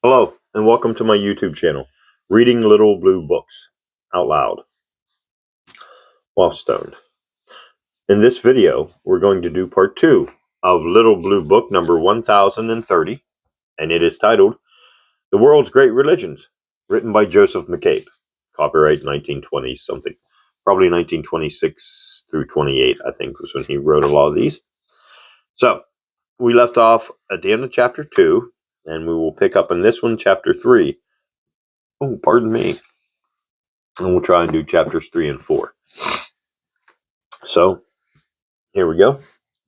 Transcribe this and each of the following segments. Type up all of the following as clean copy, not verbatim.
Hello, and welcome to my YouTube channel, Reading Little Blue Books Out Loud, while stoned. In this video, we're going to do part 2 of Little Blue Book number 1030, and it is titled, The World's Great Religions, written by Joseph McCabe, copyright 1920 something, probably 1926 through 28, I think was when he wrote a lot of these. So, we left off at the end of chapter 2, and we will pick up in this one, chapter 3. Oh, pardon me. And we'll try and do chapters 3 and 4. So, here we go.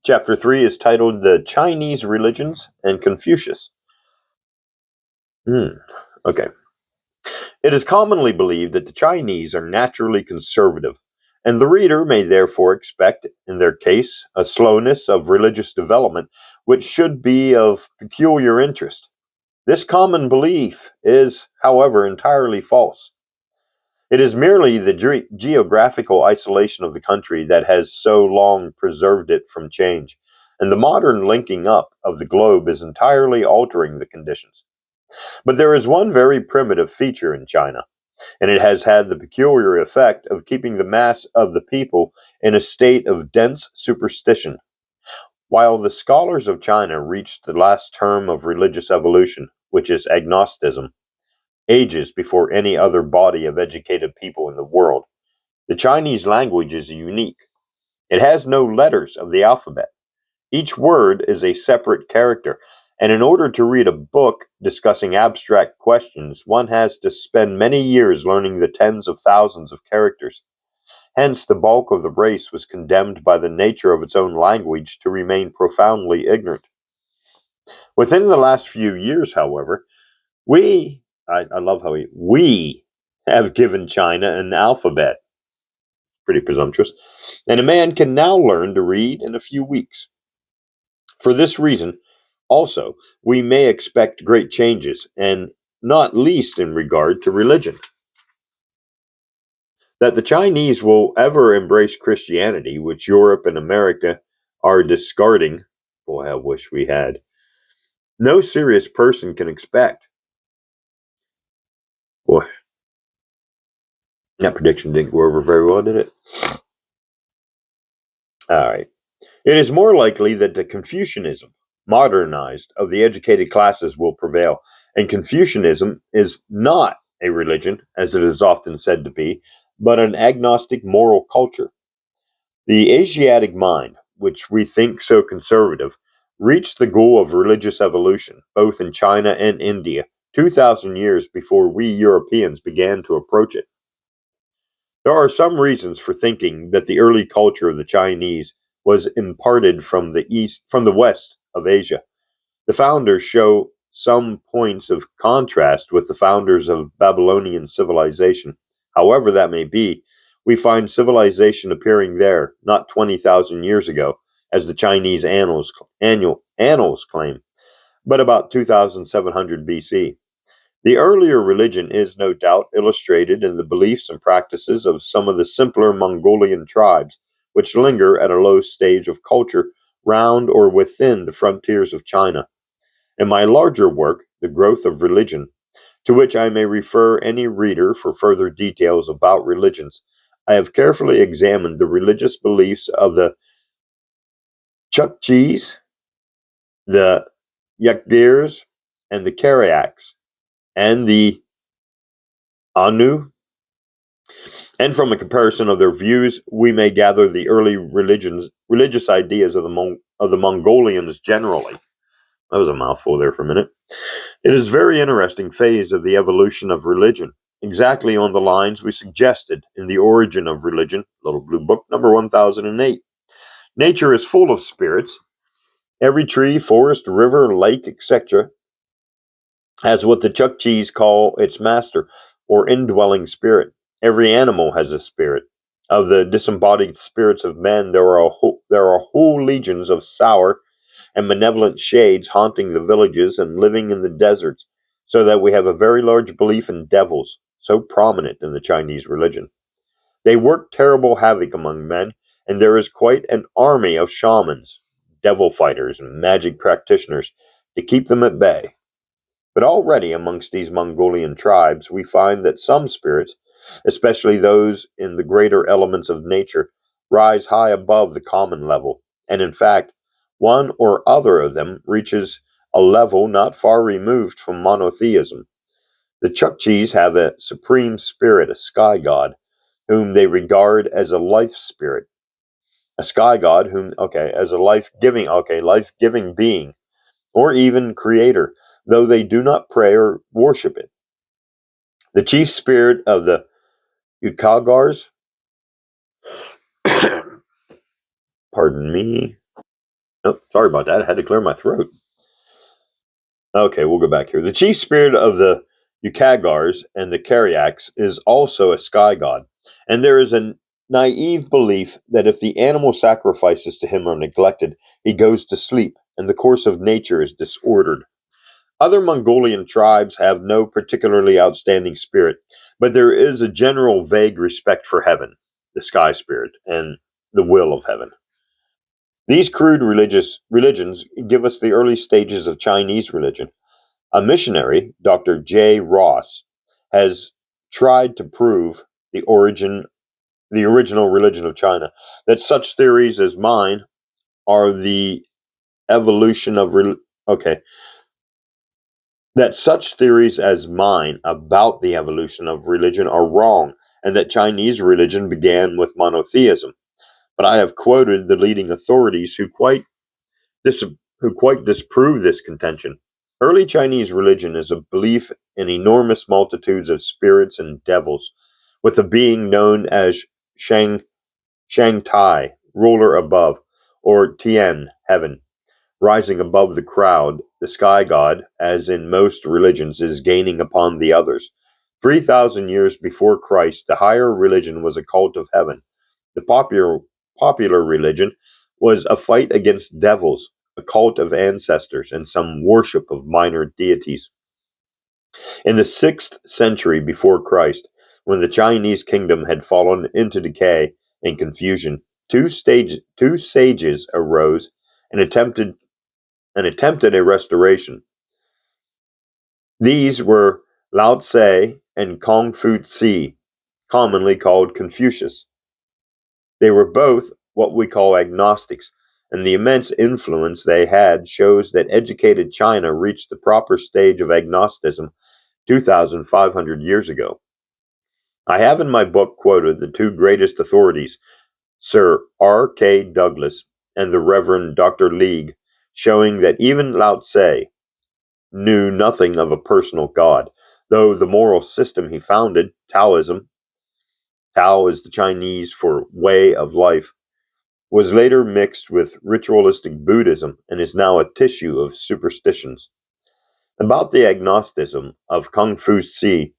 Chapter 3 is titled The Chinese Religions and Confucius. Okay. It is commonly believed that the Chinese are naturally conservative, and the reader may therefore expect, in their case, a slowness of religious development which should be of peculiar interest. This common belief is, however, entirely false. It is merely the geographical isolation of the country that has so long preserved it from change, and the modern linking up of the globe is entirely altering the conditions. But there is one very primitive feature in China, and it has had the peculiar effect of keeping the mass of the people in a state of dense superstition. While the scholars of China reached the last term of religious evolution, which is agnosticism, ages before any other body of educated people in the world. The Chinese language is unique. It has no letters of the alphabet. Each word is a separate character, and in order to read a book discussing abstract questions, one has to spend many years learning the tens of thousands of characters. Hence, the bulk of the race was condemned by the nature of its own language to remain profoundly ignorant. Within the last few years, however, I love how we have given China an alphabet. Pretty presumptuous. And a man can now learn to read in a few weeks. For this reason, also, we may expect great changes, and not least in regard to religion. That the Chinese will ever embrace Christianity, which Europe and America are discarding, boy, I wish we had, no serious person can expect. Boy, that prediction didn't go over very well, did it? All right. It is more likely that the Confucianism, modernized, of the educated classes will prevail, and Confucianism is not a religion, as it is often said to be, but an agnostic moral culture. The Asiatic mind, which we think so conservative, reached the goal of religious evolution, both in China and India, 2,000 years before we Europeans began to approach it. There are some reasons for thinking that the early culture of the Chinese was imparted from the west of Asia. The founders show some points of contrast with the founders of Babylonian civilization. However that may be, we find civilization appearing there not 20,000 years ago, as the Chinese annals claim, but about 2700 BC. The earlier religion is, no doubt, illustrated in the beliefs and practices of some of the simpler Mongolian tribes, which linger at a low stage of culture round or within the frontiers of China. In my larger work, The Growth of Religion, to which I may refer any reader for further details about religions, I have carefully examined the religious beliefs of the Chukchis, the Yakdirs, and the Karyaks, and the Anu, and from a comparison of their views, we may gather the early religious ideas of the Mongolians generally. That was a mouthful there for a minute. It is a very interesting phase of the evolution of religion, exactly on the lines we suggested in The Origin of Religion, Little Blue Book, number 1008. Nature is full of spirits. Every tree, forest, river, lake, etc., has what the Chukchis call its master, or indwelling spirit. Every animal has a spirit. Of the disembodied spirits of men, there are whole legions of sour and malevolent shades haunting the villages and living in the deserts, so that we have a very large belief in devils, so prominent in the Chinese religion. They work terrible havoc among men, and there is quite an army of shamans, devil fighters, and magic practitioners to keep them at bay. But already amongst these Mongolian tribes, we find that some spirits, especially those in the greater elements of nature, rise high above the common level, and in fact, one or other of them reaches a level not far removed from monotheism. The Chukchis have a supreme spirit, a sky god, whom they regard as a life spirit, a sky god whom, as a life-giving being, or even creator, though they do not pray or worship it. The chief spirit of the Ukagars, pardon me. Oh, sorry about that. I had to clear my throat. Okay, we'll go back here. The chief spirit of the Ukagars and the Karyaks is also a sky god, and there is a naive belief that if the animal sacrifices to him are neglected, he goes to sleep, and the course of nature is disordered. Other Mongolian tribes have no particularly outstanding spirit, but there is a general vague respect for heaven, the sky spirit, and the will of heaven. These crude religions give us the early stages of Chinese religion. A missionary, Dr. J. Ross, has tried to prove the original religion of China, that such theories as mine are the evolution of that such theories as mine about the evolution of religion are wrong, and that Chinese religion began with monotheism. But I have quoted the leading authorities who quite disprove this contention. Early Chinese religion is a belief in enormous multitudes of spirits and devils, with a being known as Shang Tai, ruler above, or Tian, heaven, rising above the crowd. The sky god, as in most religions, is gaining upon the others. 3,000 years before Christ, the higher religion was a cult of heaven. The popular religion was a fight against devils, a cult of ancestors, and some worship of minor deities. In the 6th century before Christ, when the Chinese kingdom had fallen into decay and confusion, two sages arose and attempted a restoration. These were Lao Tse and Confucius, commonly called Confucius. They were both what we call agnostics, and the immense influence they had shows that educated China reached the proper stage of agnosticism 2,500 years ago. I have in my book quoted the two greatest authorities, Sir R. K. Douglas and the Reverend Dr. League, showing that even Lao Tse knew nothing of a personal God, though the moral system he founded, Taoism, Tao is the Chinese for way of life, was later mixed with ritualistic Buddhism and is now a tissue of superstitions. About the agnosticism of Confucius,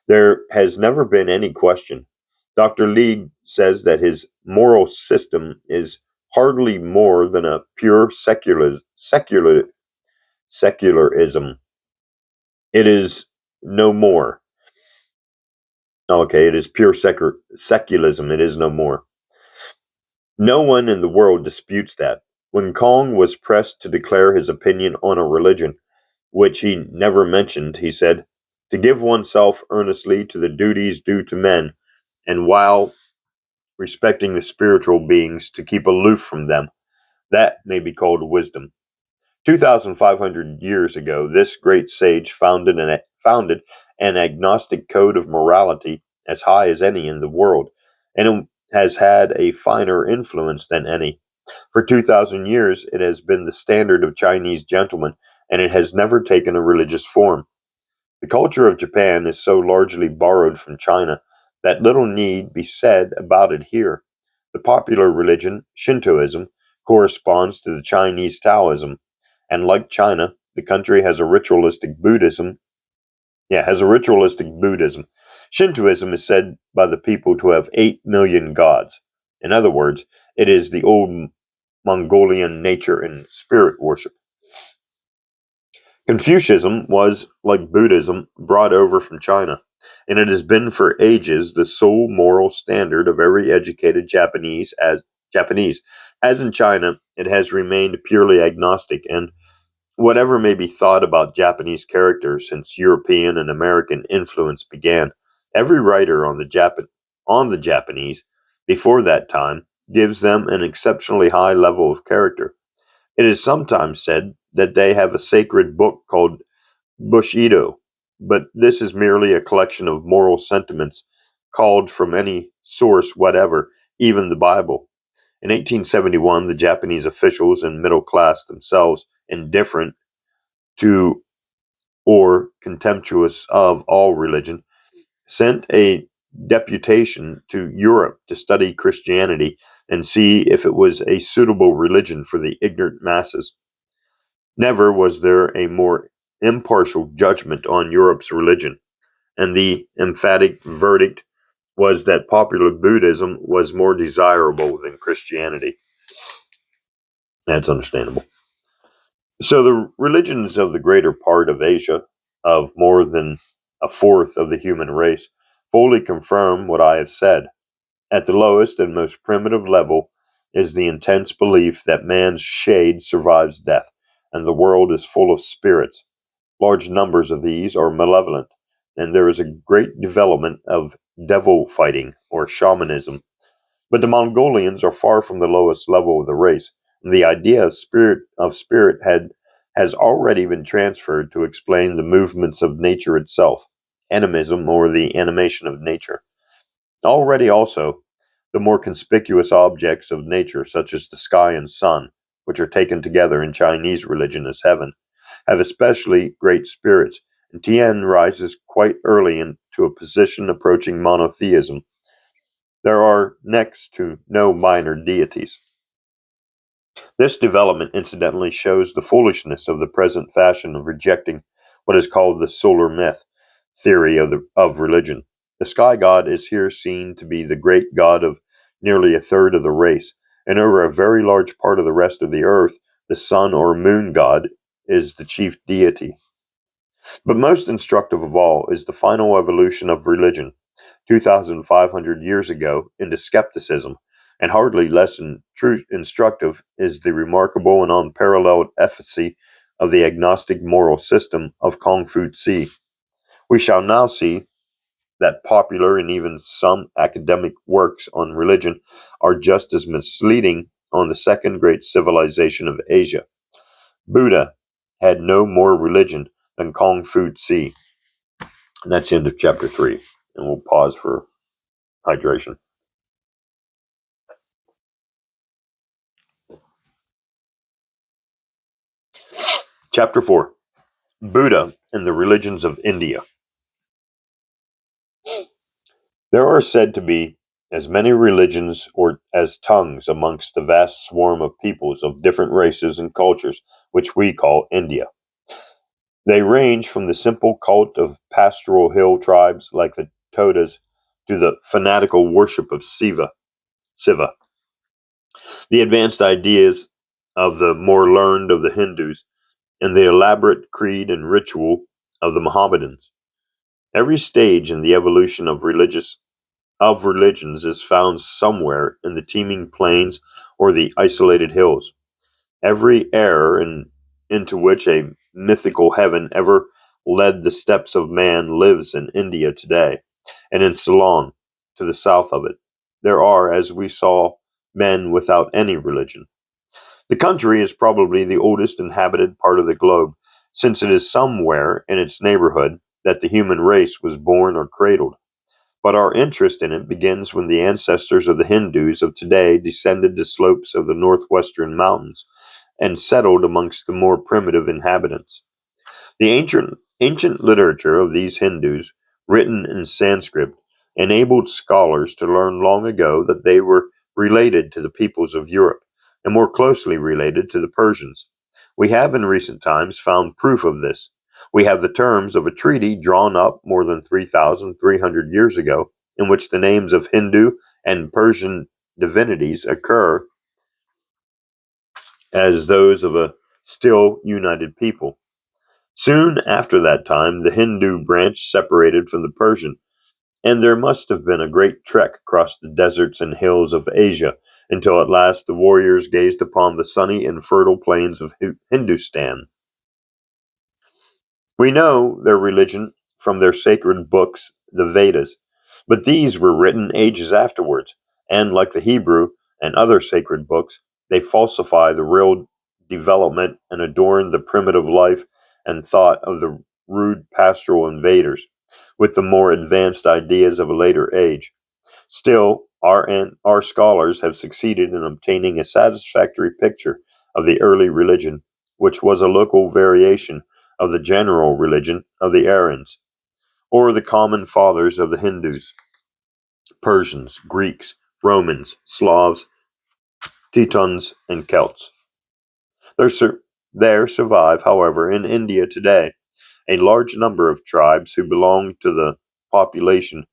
there has never been any question. Dr. League says that his moral system is hardly more than a pure secularism. It is no more. It is pure secularism. It is no more. No one in the world disputes that. When Kong was pressed to declare his opinion on a religion, which he never mentioned, he said, "To give oneself earnestly to the duties due to men, and while respecting the spiritual beings, to keep aloof from them, that may be called wisdom." 2,500 years ago, this great sage founded an agnostic code of morality as high as any in the world, and it has had a finer influence than any. For 2,000 years, it has been the standard of Chinese gentlemen, and it has never taken a religious form. The culture of Japan is so largely borrowed from China that little need be said about it here. The popular religion, Shintoism, corresponds to the Chinese Taoism, and like China, the country has a ritualistic Buddhism. Shintoism is said by the people to have 8 million gods. In other words, it is the old Mongolian nature and spirit worship. Confucianism was, like Buddhism, brought over from China, and it has been for ages the sole moral standard of every educated Japanese. As in China, it has remained purely agnostic, and Whatever may be thought about Japanese characters since European and American influence began, every writer on the Japanese before that time gives them an exceptionally high level of character. It is sometimes said that they have a sacred book called Bushido, but this is merely a collection of moral sentiments called from any source whatever, even the Bible. In 1871, the Japanese officials and middle class themselves, indifferent to or contemptuous of all religion, sent a deputation to Europe to study Christianity and see if it was a suitable religion for the ignorant masses. Never was there a more impartial judgment on Europe's religion, and the emphatic verdict was that popular Buddhism was more desirable than Christianity. That's understandable. So the religions of the greater part of Asia, of more than a fourth of the human race, fully confirm what I have said. At the lowest and most primitive level is the intense belief that man's shade survives death, and the world is full of spirits. Large numbers of these are malevolent, and there is a great development of devil fighting or shamanism. But the Mongolians are far from the lowest level of the race, and the idea of spirit has already been transferred to explain the movements of nature itself, animism or the animation of nature. Already also, the more conspicuous objects of nature, such as the sky and sun, which are taken together in Chinese religion as heaven, have especially great spirits, and Tien rises quite early into a position approaching monotheism. There are next to no minor deities. This development incidentally shows the foolishness of the present fashion of rejecting what is called the solar myth theory of religion. The sky god is here seen to be the great god of nearly a third of the race, and over a very large part of the rest of the earth, the sun or moon god is the chief deity. But most instructive of all is the final evolution of religion, 2,500 years ago, into skepticism, and hardly less instructive is the remarkable and unparalleled efficacy of the agnostic moral system of Confucius. We shall now see that popular and even some academic works on religion are just as misleading on the second great civilization of Asia. Buddha had no more religion than Confucius. And that's the end of chapter 3. And we'll pause for hydration. Chapter 4. Buddha and the Religions of India. There are said to be as many religions or as tongues amongst the vast swarm of peoples of different races and cultures which we call India. They range from the simple cult of pastoral hill tribes like the Todas to the fanatical worship of Siva, the advanced ideas of the more learned of the Hindus, and the elaborate creed and ritual of the Mohammedans. Every stage in the evolution of religions is found somewhere in the teeming plains or the isolated hills. Every error into which a mythical heaven ever led the steps of man lives in India today, and in Ceylon, to the south of it. There are, as we saw, men without any religion. The country is probably the oldest inhabited part of the globe, since it is somewhere in its neighborhood that the human race was born or cradled. But our interest in it begins when the ancestors of the Hindus of today descended the slopes of the northwestern mountains and settled amongst the more primitive inhabitants. The ancient literature of these Hindus, written in Sanskrit, enabled scholars to learn long ago that they were related to the peoples of Europe, and more closely related to the Persians. We have in recent times found proof of this. We have the terms of a treaty drawn up more than 3,300 years ago, in which the names of Hindu and Persian divinities occur as those of a still united people. Soon after that time, the Hindu branch separated from the Persian, and there must have been a great trek across the deserts and hills of Asia until at last the warriors gazed upon the sunny and fertile plains of Hindustan. We know their religion from their sacred books, the Vedas, but these were written ages afterwards, and like the Hebrew and other sacred books, they falsify the real development and adorn the primitive life and thought of the rude pastoral invaders with the more advanced ideas of a later age. Still, our scholars have succeeded in obtaining a satisfactory picture of the early religion, which was a local variation of the general religion of the Aryans, or the common fathers of the Hindus, Persians, Greeks, Romans, Slavs, Teutons, and Celts. There survive, however, in India today a large number of tribes who belong to the population,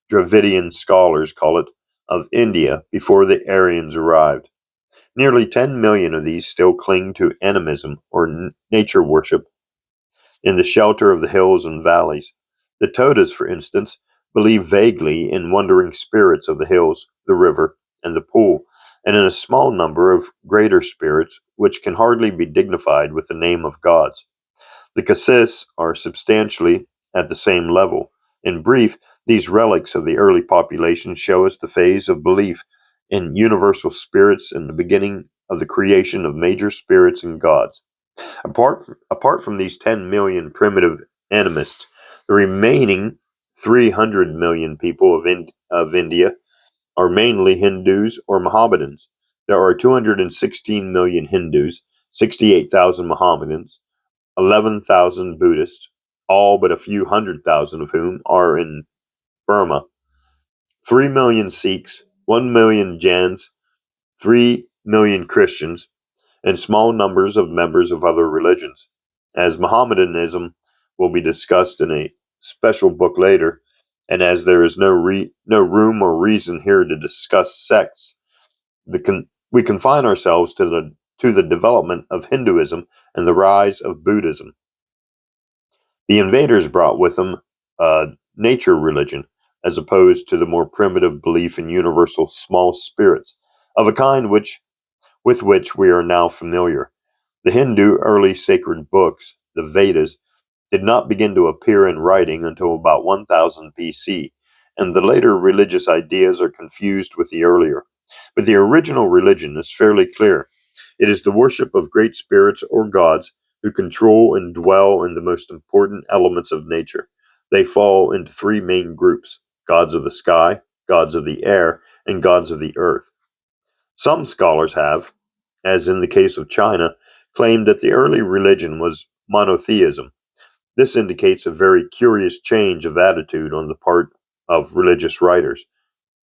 Dravidian scholars call it, of India before the Aryans arrived. Nearly 10 million of these still cling to animism or nature worship in the shelter of the hills and valleys. The Todas, for instance, believe vaguely in wandering spirits of the hills, the river, and the pool, and in a small number of greater spirits which can hardly be dignified with the name of gods. The Cassis are substantially at the same level. In brief, these relics of the early population show us the phase of belief in universal spirits and the beginning of the creation of major spirits and gods. Apart from these 10 million primitive animists, the remaining 300 million people of India are mainly Hindus or Mohammedans. There are 216 million Hindus, 68,000 Mohammedans, 11,000 Buddhists, all but a few hundred thousand of whom are in Burma, 3 million Sikhs, 1 million Jains, 3 million Christians, and small numbers of members of other religions. As Mohammedanism will be discussed in a special book later, and as there is no room or reason here to discuss sects, we confine ourselves to the development of Hinduism and the rise of Buddhism. The invaders brought with them a nature religion, as opposed to the more primitive belief in universal small spirits, of a kind with which we are now familiar. The Hindu early sacred books, the Vedas, did not begin to appear in writing until about 1000 BC, and the later religious ideas are confused with the earlier. But the original religion is fairly clear. It is the worship of great spirits or gods who control and dwell in the most important elements of nature. They fall into three main groups: gods of the sky, gods of the air, and gods of the earth. Some scholars have, as in the case of China, claimed that the early religion was monotheism. This indicates a very curious change of attitude on the part of religious writers.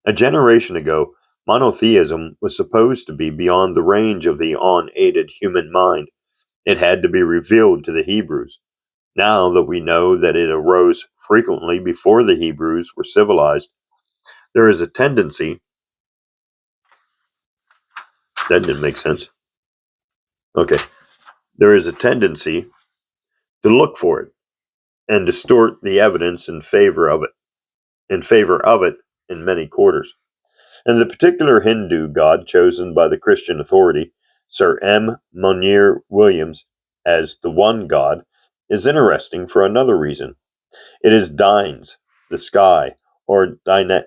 A generation ago, monotheism was supposed to be beyond the range of the unaided human mind. It had to be revealed to the Hebrews. Now that we know that it arose frequently before the Hebrews were civilized, there is a tendency. That didn't make sense. Okay. There is a tendency to look for it and distort the evidence in favor of it in many quarters. And the particular Hindu god chosen by the Christian authority, Sir M. Monier Williams, as the one god, is interesting for another reason. It is Dines, the sky, or Diane's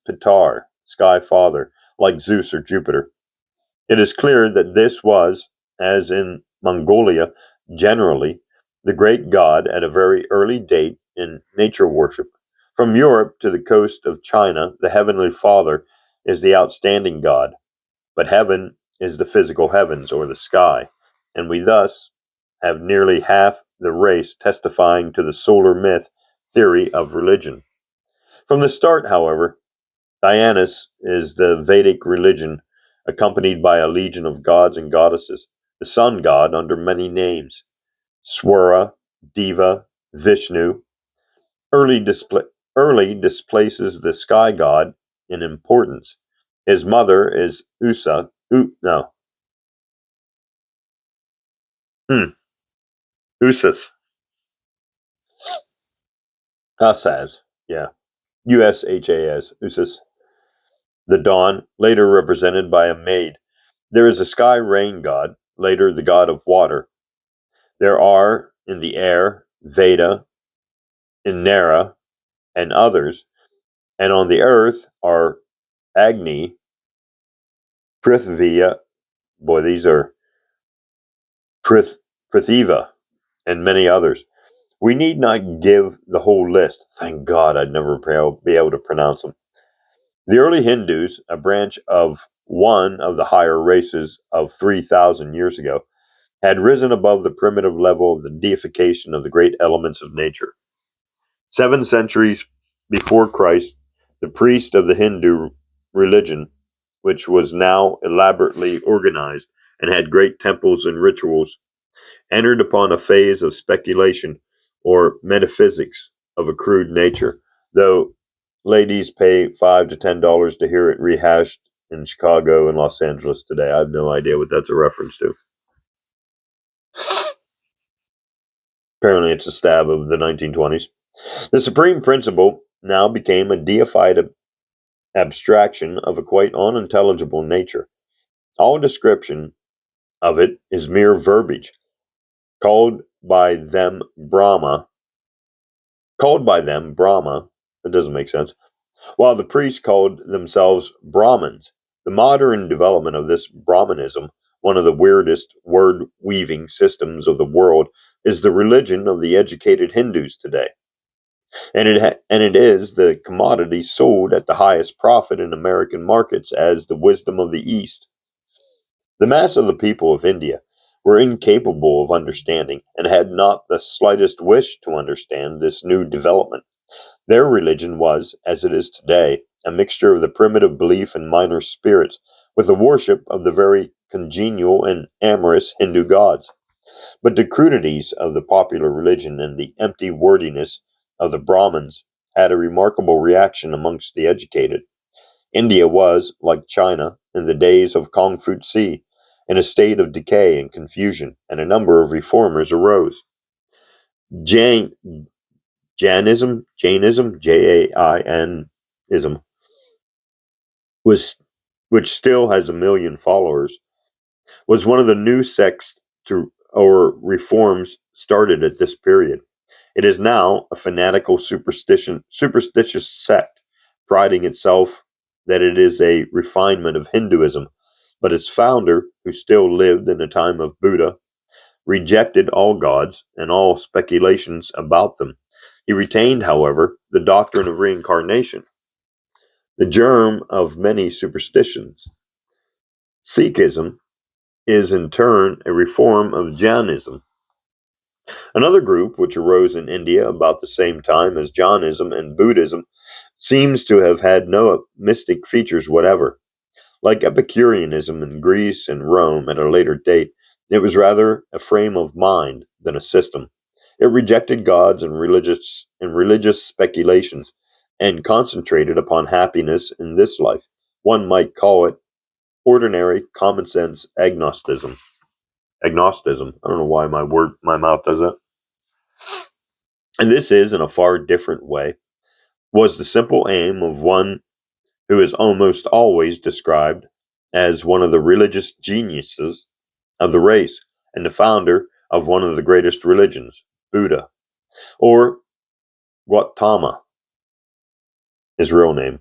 Pitar, sky father, like Zeus or Jupiter. It is clear that this was, as in Mongolia generally, the great god at a very early date in nature worship. From Europe to the coast of China, the Heavenly Father is the outstanding god, but heaven is the physical heavens or the sky, and we thus have nearly half the race testifying to the solar myth theory of religion. From the start, however, Dianus is the Vedic religion, accompanied by a legion of gods and goddesses, the sun god under many names: Swara, Deva, Vishnu. Early, early displaces the sky god in importance. His mother is Usa. No. Usas. Usas. Yeah. Ushas. Usas. The dawn, later represented by a maid. There is a sky rain god, later the god of water. There are in the air, Veda, Inera, and others, and on the earth are Agni, Prithviya, boy, these are Prithiva, and many others. We need not give the whole list. Thank God I'd never be able to pronounce them. The early Hindus, a branch of one of the higher races of 3,000 years ago, had risen above the primitive level of the deification of the great elements of nature. 7 centuries before Christ, the priest of the Hindu religion, which was now elaborately organized and had great temples and rituals, entered upon a phase of speculation or metaphysics of a crude nature, though ladies pay $5 to $10 to hear it rehashed in Chicago and Los Angeles today. I have no idea what that's a reference to. Apparently, it's a stab of the 1920s. The supreme principle now became a deified abstraction of a quite unintelligible nature. All description of it is mere verbiage, called by them Brahma. That doesn't make sense. While the priests called themselves Brahmins. The modern development of this Brahmanism, one of the weirdest word weaving systems of the world, is the religion of the educated Hindus today. And it is the commodity sold at the highest profit in American markets as the wisdom of the East. The mass of the people of India were incapable of understanding and had not the slightest wish to understand this new development. Their religion was, as it is today, a mixture of the primitive belief in minor spirits with the worship of the very congenial and amorous Hindu gods. But the crudities of the popular religion and the empty wordiness of the Brahmins had a remarkable reaction amongst the educated. India was, like China, in the days of Confucius, in a state of decay and confusion, and a number of reformers arose. Jain, Jainism, Jainism, was, which still has 1 million followers, was one of the new sects or reforms started at this period. It is now a fanatical superstitious sect, priding itself that it is a refinement of Hinduism, but its founder, who still lived in the time of Buddha, rejected all gods and all speculations about them. He retained, however, the doctrine of reincarnation, the germ of many superstitions. Sikhism is in turn a reform of Jainism. Another group which arose in India about the same time as Jainism and Buddhism seems to have had no mystic features whatever. Like Epicureanism in Greece and Rome at a later date, it was rather a frame of mind than a system. It rejected gods and religious speculations and concentrated upon happiness in this life. One might call it ordinary common sense agnosticism. Agnosticism. I don't know why my mouth does that. And this is, in a far different way, was the simple aim of one who is almost always described as one of the religious geniuses of the race and the founder of one of the greatest religions, Buddha, or Gautama, his real name,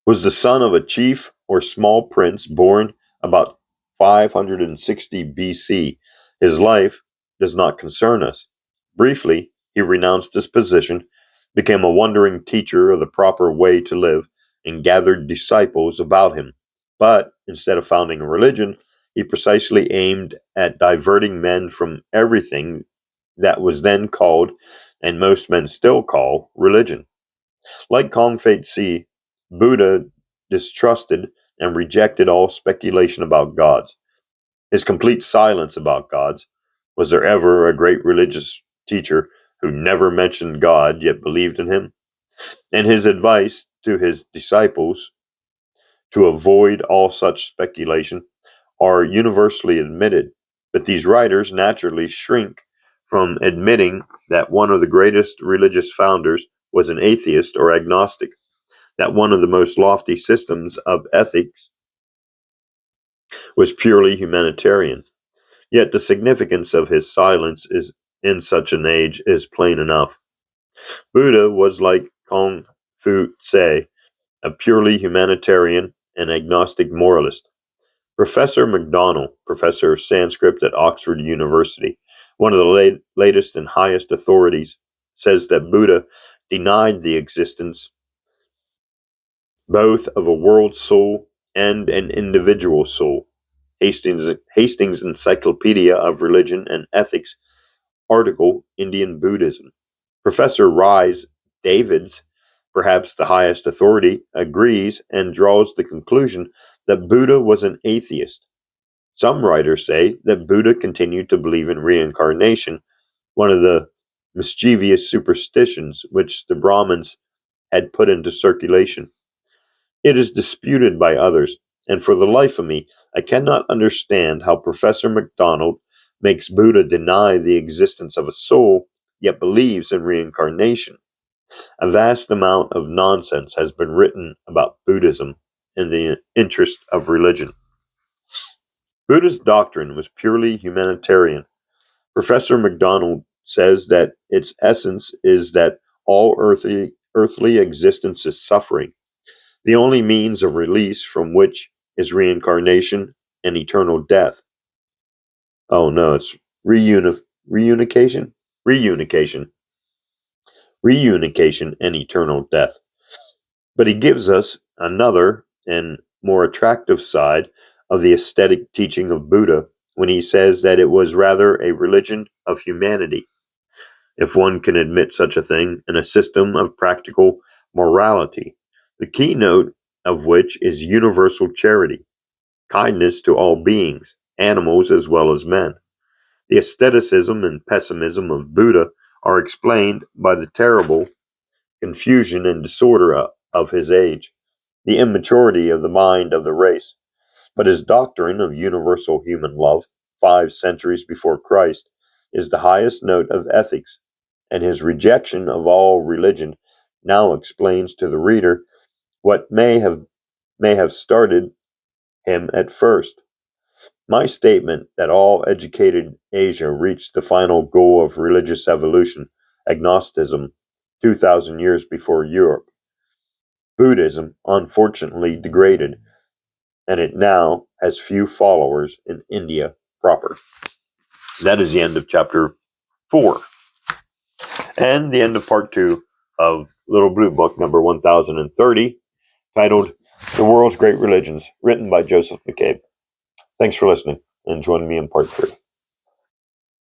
was the son of a chief or small prince born about 560 BC. His life does not concern us. Briefly, he renounced his position, became a wandering teacher of the proper way to live, and gathered disciples about him. But instead of founding a religion, he precisely aimed at diverting men from everything that was then called, and most men still call, religion. Like Confucius, Buddha distrusted and rejected all speculation about gods. His complete silence about gods. Was there ever a great religious teacher who never mentioned God yet believed in him? And his advice to his disciples to avoid all such speculation are universally admitted, but these writers naturally shrink from admitting that one of the greatest religious founders was an atheist or agnostic, that one of the most lofty systems of ethics was purely humanitarian. Yet the significance of his silence is in such an age is plain enough. Buddha was like Confucius, a purely humanitarian and agnostic moralist. Professor MacDonald, professor of Sanskrit at Oxford University, one of the latest and highest authorities, says that Buddha denied the existence both of a world soul and an individual soul. Hastings Encyclopedia of Religion and Ethics article, Indian Buddhism. Professor Rhys Davids, perhaps the highest authority, agrees and draws the conclusion that Buddha was an atheist. Some writers say that Buddha continued to believe in reincarnation, one of the mischievous superstitions which the Brahmins had put into circulation. It is disputed by others, and for the life of me, I cannot understand how Professor MacDonald makes Buddha deny the existence of a soul, yet believes in reincarnation. A vast amount of nonsense has been written about Buddhism in the interest of religion. Buddha's doctrine was purely humanitarian. Professor MacDonald says that its essence is that all earthly existence is suffering, the only means of release from which is reincarnation and eternal death. Oh no, it's reunification? Reunification. Reunification and eternal death. But he gives us another and more attractive side of the aesthetic teaching of Buddha when he says that it was rather a religion of humanity, if one can admit such a thing, and a system of practical morality, the keynote of which is universal charity, kindness to all beings, animals as well as men. The aestheticism and pessimism of Buddha are explained by the terrible confusion and disorder of his age, the immaturity of the mind of the race. But his doctrine of universal human love, 5 centuries before Christ, is the highest note of ethics, and his rejection of all religion now explains to the reader what may have started him at first. My statement that all educated Asia reached the final goal of religious evolution, agnosticism, 2,000 years before Europe. Buddhism unfortunately degraded, and it now has few followers in India proper. That is the end of chapter 4, and the end of part 2 of Little Blue Book number 1030, titled The World's Great Religions, written by Joseph McCabe. Thanks for listening, and join me in part 3.